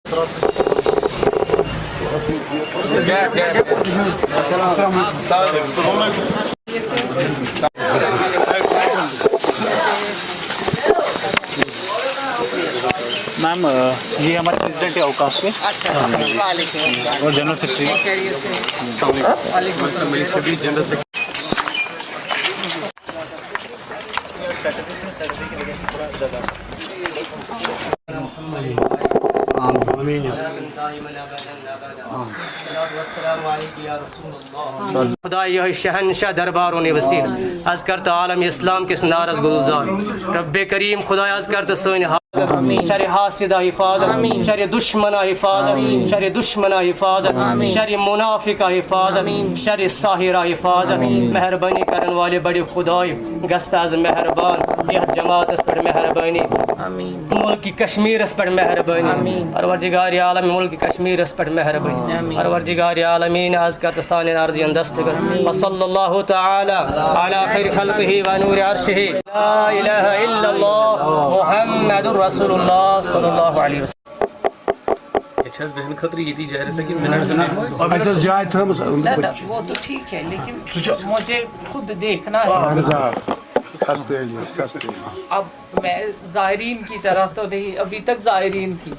Ma'am ये हमारे president है अवकाश के। अच्छा, और जनरल सेक्रेटरी जनरल सेक्रेटरी। खुदा यह शहनशाह दरबारों ने वसील आज करता आलम इस्लाम के नारज गुलजार रब्बे करीम खुदा आज करता सोन शर हासिदा हिफाजत शर दुश्मना हिफाजत शर दुश्मना हिफाजत शर मुनाफिका हिफाजत शर साहिरा हिफाजत मेहरबानी करने वाले बड़े खुदाई गस्ताज मेहरबान यह जमात पर मेहरबानी मुल्क कश्मीर पर मेहरबानी परवरदिगार आलम मुल्क कश्मीर पर मेहरबानी परवरदिगार आलमीन आज करता साने अर्ज़ दस्तगर वसल्लल्लाहु तआला अला खैर खल्क़िही व नूर अर्शिही ला इलाहा इल्लल्लाह मुहम्मदुर रसूलुल्लाह सल्लल्लाहु अलैहि वसल्लम। अच्छा बहन खतरी ये थी जाहिर है कि मिनट से अब ऐसा जाए था वो तो ठीक है लेकिन मुझे खुद देखना है। अब मैं ज़ायरीन की तरह तो नहीं, अभी तक ज़ायरीन थी,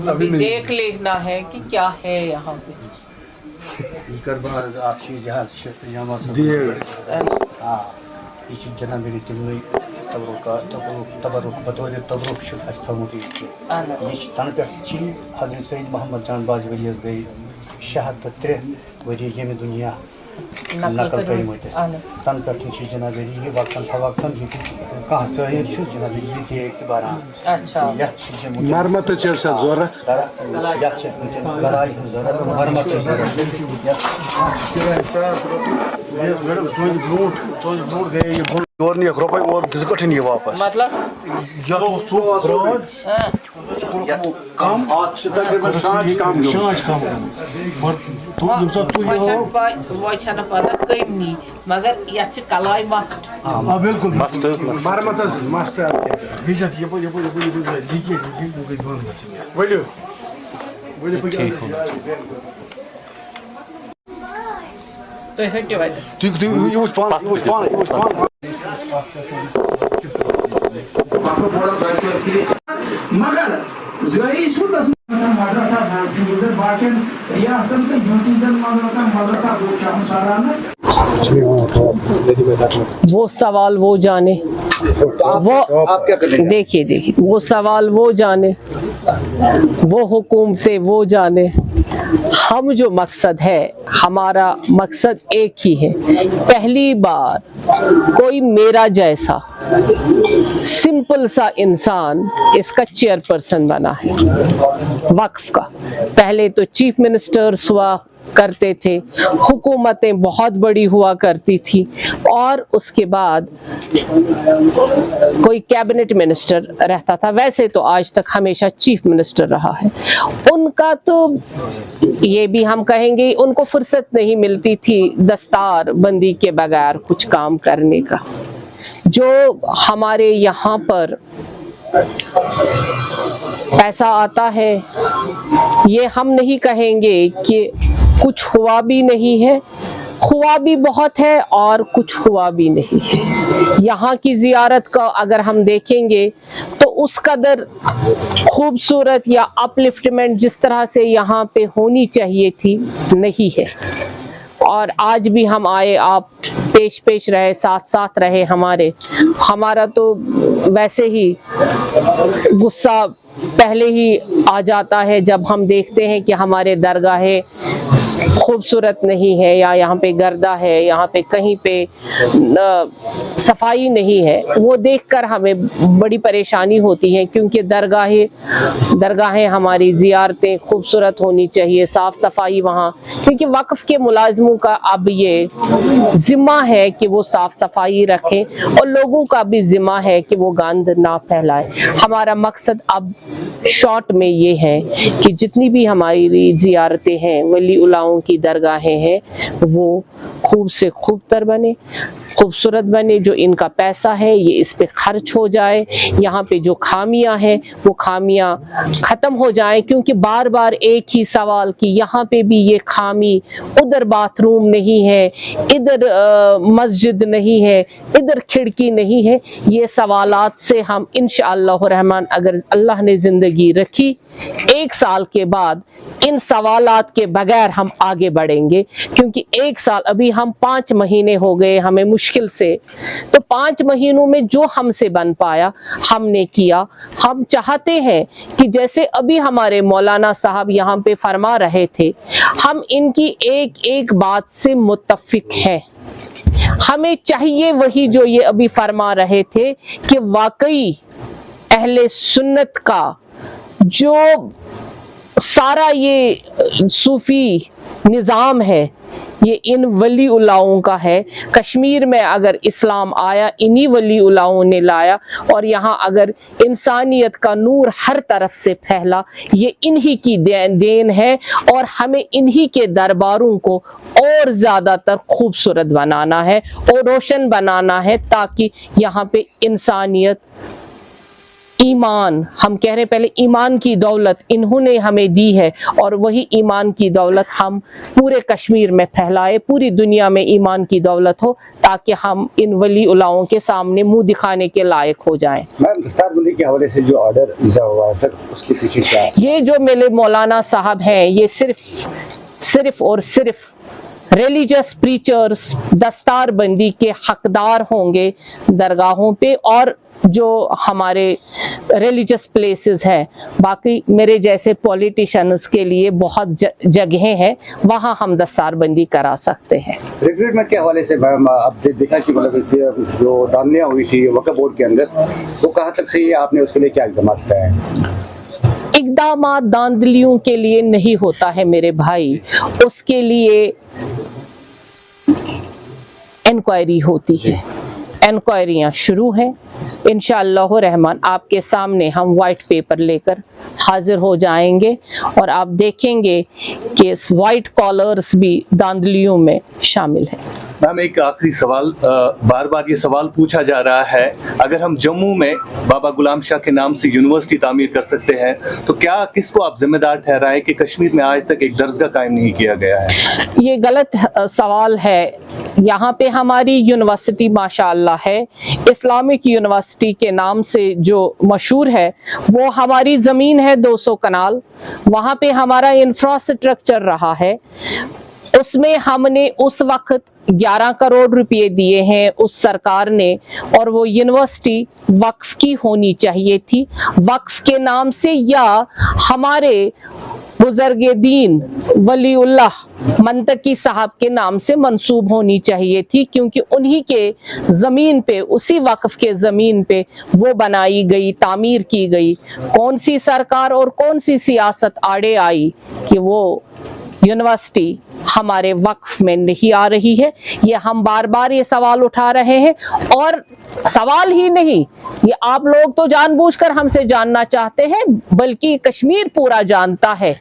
अभी देख लेना है कि क्या है यहाँ पे। तबरुक बतौर तबरुक थमुत यह तन पे हजरत सईद मोहम्मद जान बाज वलियस गई शहादत 3 वरी यम दुनिया नकल करमत तन पे जनाब यह वक्तन फवक्तन कह सहिर जनाब यह देख बारान। अच्छा मरमत जरूरत मरमत और नहीं रुपये और कठिन ये वापस मतलब कम पता कमी मगर ये कलाई मस्ट बिल्कुल तो effective मगर मदरसा बाकिन रियासतन तो यूटीजन मदरसा वो सवाल वो जाने वो देखिए वो सवाल वो जाने वो हुकूमतें वो जाने हम जो मकसद है हमारा मकसद एक ही है। पहली बार कोई मेरा जैसा सिंपल सा इंसान इसका चेयरपर्सन बना है वक्फ का। पहले तो चीफ मिनिस्टर्स हुआ करते थे, हुकूमतें बहुत बड़ी हुआ करती थी और उसके बाद कोई कैबिनेट मिनिस्टर रहता था। वैसे तो आज तक हमेशा चीफ मिनिस्टर रहा है। उनका तो ये भी हम कहेंगे उनको फुर्सत नहीं मिलती थी दस्तार बंदी के बगैर कुछ काम करने का। जो हमारे यहाँ पर पैसा आता है ये हम नहीं कहेंगे कि कुछ हुआ भी नहीं है, हुआ भी बहुत है और कुछ हुआ भी नहीं है। यहाँ की जियारत का अगर हम देखेंगे तो उस कदर खूबसूरत या अपलिफ्टमेंट जिस तरह से यहाँ पे होनी चाहिए थी नहीं है। और आज भी हम आए, आप पेश रहे, साथ रहे हमारा तो वैसे ही गुस्सा पहले ही आ जाता है जब हम देखते हैं कि हमारे दरगाहें खूबसूरत नहीं है या यहाँ पे गर्दा है, यहाँ पे कहीं पे सफाई नहीं है। वो देखकर हमें बड़ी परेशानी होती है क्योंकि दरगाहें हमारी ज़ियारतें खूबसूरत होनी चाहिए, साफ़ सफाई वहाँ, क्योंकि वक्फ के मुलाजमों का अब ये ज़िम्मा है कि वो साफ़ सफाई रखें और लोगों का भी ज़िम्मा है कि वो गंद ना फैलाए। हमारा मकसद अब शॉर्ट में ये है कि जितनी भी हमारी ज़ियारतें हैं, वली उलाओं की दरगाहें हैं, वो खूब से खूब तर बने, खूबसूरत बने, जो इनका पैसा है ये इस पे खर्च हो जाए, यहाँ पे जो खामियां हैं वो खामियां ख़त्म हो जाएं, क्योंकि बार बार एक ही सवाल कि यहाँ पे भी ये खामी, उधर बाथरूम नहीं है, इधर मस्जिद नहीं है, इधर खिड़की नहीं है। ये सवालात से हम इंशाअल्लाह रहमान अगर अल्लाह ने ज़िंदगी रखी 1 साल के बाद इन सवालात के बगैर हम आगे बढ़ेंगे, क्योंकि 1 साल अभी हम 5 महीने हो गए हमें मुश्किल से, तो 5 महीनों में जो हमसे बन पाया हमने किया। हम चाहते हैं कि जैसे अभी हमारे मौलाना साहब यहाँ पे फरमा रहे थे, हम इनकी एक एक बात से मुत्तफिक हैं। हमें चाहिए वही जो ये अभी फरमा रहे थे कि वाकई अहले सुन्नत का जो सारा ये सूफी निज़ाम है ये इन वली उलाओं का है। कश्मीर में अगर इस्लाम आया इन्हीं वली उलाओं ने लाया, और यहाँ अगर इंसानियत का नूर हर तरफ से फैला ये इन्हीं की देन है, और हमें इन्हीं के दरबारों को और ज़्यादातर खूबसूरत बनाना है और रोशन बनाना है, ताकि यहाँ पे इंसानियत, ईमान, हम कह रहे पहले ईमान की दौलत इन्होंने हमें दी है, और वही ईमान की दौलत हम पूरे कश्मीर में फैलाए, पूरी दुनिया में ईमान की दौलत हो, ताकि हम इन वली उलाओं के सामने मुंह दिखाने के लायक हो जाएं। मैम, दस्तारबंदी के हवाले से जो ऑर्डर दिया हुआ है सर, उसके पीछे क्या है? ये जो मेरे मौलाना साहब हैं ये सिर्फ और सिर्फ रिलीजियस प्रीचर्स दस्तारबंदी के हकदार होंगे दरगाहों पे, और जो हमारे रिलीजियस प्लेसेस हैं, बाकी मेरे जैसे पॉलिटिशियंस के लिए बहुत जगहें हैं वहाँ हम दस्तारबंदी करा सकते हैं। रिक्रूटमेंट के हवाले से मैम, अब देखा कि मतलब जो दानियाँ हुई थी वक्फ बोर्ड के अंदर, वो कहाँ तक सही है, आपने उसके लिए क्या इक़दाम किया है? इक़दामात दांदलियों के लिए नहीं होता है मेरे भाई, उसके लिए इंक्वायरी होती है। इंक्वायरियाँ शुरू हैं, इंशाअल्लाह रहमान आपके सामने हम वाइट पेपर लेकर हाजिर हो जाएंगे, और आप देखेंगे कि इस वाइट कॉलर्स भी दांदलियों में शामिल हैं। मैम, एक आखिरी सवाल, बार बार ये सवाल पूछा जा रहा है, अगर हम जम्मू में बाबा गुलाम शाह के नाम से यूनिवर्सिटी तामीर कर सकते हैं तो क्या किसको आप जिम्मेदार ठहराएं कि कश्मीर में आज तक एक दरगाह कायम नहीं किया गया है? ये गलत सवाल है। यहाँ पे हमारी यूनिवर्सिटी माशाअल्लाह है, इस्लामिक यूनिवर्सिटी के नाम से जो मशहूर है, वो हमारी ज़मीन है 200 कनाल, वहाँ पे हमारा इंफ्रास्ट्रक्चर रहा है, उसमें हमने उस वक्त 11 करोड़ रुपए दिए हैं उस सरकार ने, और वो यूनिवर्सिटी वक्फ की होनी चाहिए थी, वक्फ के नाम से, या हमारे बुजुर्गे दीन वलीउल्लाह मंतकी साहब के नाम से मंसूब होनी चाहिए थी, क्योंकि उन्हीं के ज़मीन पे, उसी वक्फ के ज़मीन पे वो बनाई गई, तामीर की गई। कौन सी सरकार और कौन सी सियासत आड़े आई कि वो यूनिवर्सिटी हमारे वक्फ में नहीं आ रही है? ये हम बार बार ये सवाल उठा रहे हैं, और सवाल ही नहीं, ये आप लोग तो जानबूझकर हमसे जानना चाहते हैं, बल्कि कश्मीर पूरा जानता है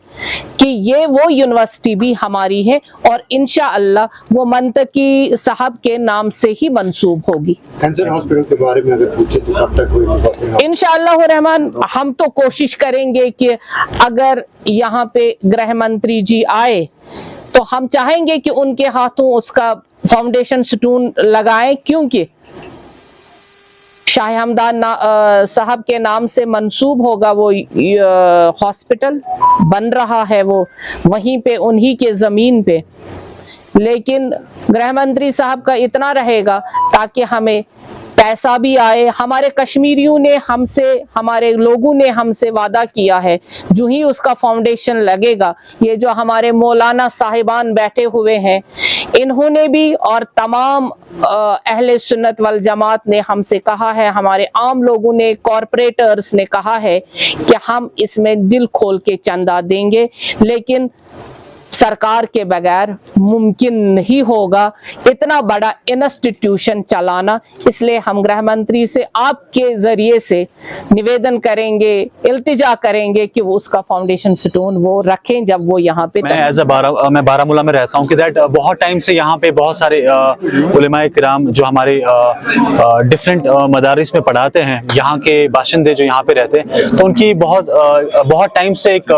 कि ये वो यूनिवर्सिटी भी हमारी है, और इंशाअल्लाह वो मंतकी साहब के नाम से ही मंसूब होगी। कैंसर हॉस्पिटल के बारे में अगर पूछे तो कब तक होगी? इंशाअल्लाह रहमान हम तो कोशिश करेंगे कि अगर यहाँ पे गृह मंत्री जी आए तो हम चाहेंगे कि उनके हाथों उसका फाउंडेशन स्टोन लगाएं, क्योंकि शाह हमदान साहब के नाम से मंसूब होगा वो हॉस्पिटल बन रहा है, वो वहीं पे उन्हीं के ज़मीन पे। लेकिन गृह मंत्री साहब का इतना रहेगा ताकि हमें पैसा भी आए। हमारे कश्मीरियों ने हमसे, हमारे लोगों ने हमसे वादा किया है, जो ही उसका फाउंडेशन लगेगा, ये जो हमारे मौलाना साहिबान बैठे हुए हैं इन्होंने भी, और तमाम अहले सुन्नत वल जमात ने हमसे कहा है, हमारे आम लोगों ने, कॉरपोरेटर्स ने कहा है कि हम इसमें दिल खोल के चंदा देंगे, लेकिन सरकार के बगैर मुमकिन नहीं होगा इतना बड़ा इंस्टीट्यूशन चलाना। इसलिए हम गृह मंत्री से आपके जरिए से निवेदन करेंगे, इल्तिजा करेंगे कि वो उसका फाउंडेशन स्टोन वो रखें जब वो यहाँ पे। मैं बारामूला में रहता हूँ कि दैट बहुत टाइम से यहाँ पे बहुत सारे उलेमाए किराम जो हमारे डिफरेंट मदारिस में पढ़ाते हैं, यहाँ के बाशिंदे जो यहाँ पे रहते हैं, तो उनकी बहुत टाइम से एक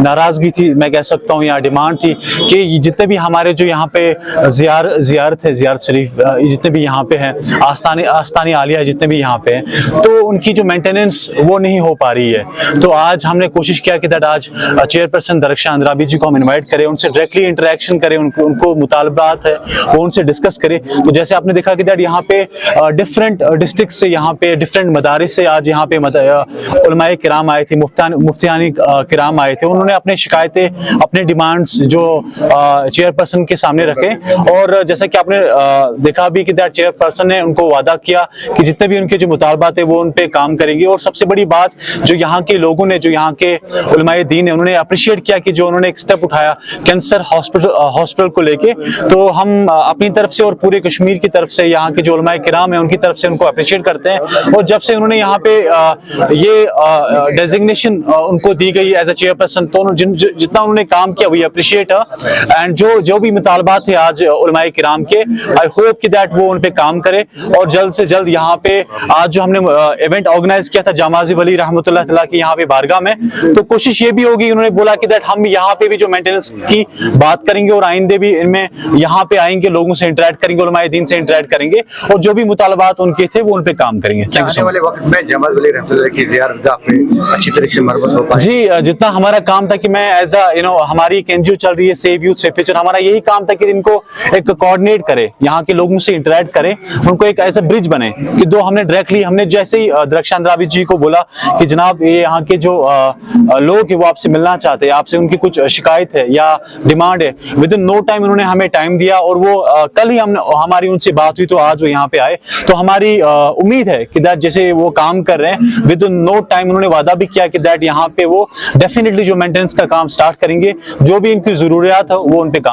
नाराज़गी थी, मैं कह सकता हूँ, या डिमांड थी कि जितने भी हमारे जो यहाँ पे ज़ियारत शरीफ जितने भी यहाँ पे हैं, आस्तानी आलिया जितने भी यहाँ पे हैं, तो उनकी जो मेंटेनेंस वो नहीं हो पा रही है। तो आज हमने कोशिश किया कि दैट आज चेयरपर्सन दरख्शां अंद्राबी जी को हम इनवाइट करें, उनसे डायरेक्टली इंटरेक्शन करें, उनको मुतालबात है वो उनसे डिस्कस करें। तो जैसे आपने देखा कि दैट यहाँ पे डिफरेंट डिस्ट्रिक्ट से, यहाँ पे डिफरेंट मदारिस से आज यहाँ पे उलमाए किराम आए थे, मुफ्तियानी किराम आए थे। उन्होंने अपने शिकायतें, अपने डिमांड्स जो चेयरपर्सन के सामने रखे, और जैसा कि आपने देखा भी कि दैट चेयरपर्सन ने उनको वादा किया कि जितने भी उनके जो मुतालबात है वो उन पे काम करेंगे। और सबसे बड़ी बात जो यहाँ के लोगों ने, जो यहाँ के उलमाए दीन है, उन्होंने अप्रिशिएट किया कि जो उन्होंने एक स्टेप उठाया कैंसर हॉस्पिटल को लेके। तो हम अपनी तरफ से और पूरे कश्मीर की तरफ से, यहाँ के जो उलमाए किराम है उनकी तरफ से उनको अप्रिशिएट करते हैं। और जब से उन्होंने यहाँ पे ये डेजिग्नेशन उनको दी गई एज ए चेयरपर्सन, तो जितना उन्होंने काम किया वही अप्रिशिएट है। एंड जो भी मुतालबात थे आज उलमाए किराम के, आई होप कि दैट वो उन पे काम करे, और जल्द से जल्द यहाँ पे आज जो हमने इवेंट ऑर्गेनाइज किया था जामाजी वली रहमतुल्लाह तआला की यहाँ पे बारगाह में, तो कोशिश ये भी होगी, उन्होंने बोला कि दैट हम यहाँ पे भी जो मेंटेनेंस की बात करेंगे और आइंदे भी इनमें यहाँ पे आएंगे, लोगों से इंटरेक्ट करेंगे, उलमाए दीन से इंटरेक्ट करेंगे, और जो भी मुतालबात उनके थे वो उन पे काम करेंगे। आने वाले वक्त में जामाज वली रहमतुल्लाह की ज़ियारतगाह पे अच्छी तरह से मरम्मत हो पाए। जी, जितना हमारा काम था कि मैं एज हमारी एक एनजीओ चल रही है सेव यूथ सेव फ्यूचर, हमारा यही काम था कि इनको एक कोऑर्डिनेट करे, यहाँ के लोगों से इंटरेक्ट करे, उनको एक ऐसा ब्रिज बने कि दो हमने जैसे ही दरख्शां अंद्राबी जी को बोला कि जनाब ये यहाँ के जो लोग हैं वो आपसे मिलना चाहते हैं, आपसे उनकी कुछ शिकायत है या डिमांड है, विद इन नो टाइम उन्होंने हमें टाइम दिया, और वो कल ही हमारी उनसे बात हुई, तो आज वो यहाँ पे आए। तो हमारी उम्मीद है कि दैट जैसे वो काम कर रहे हैं, विद इन नो टाइम उन्होंने वादा भी किया कि दैट यहाँ पे वो डेफिनेटली जो मेंटेनेंस का काम स्टार्ट करेंगे, जो भी इनकी जरूरियात है वो उन पे काम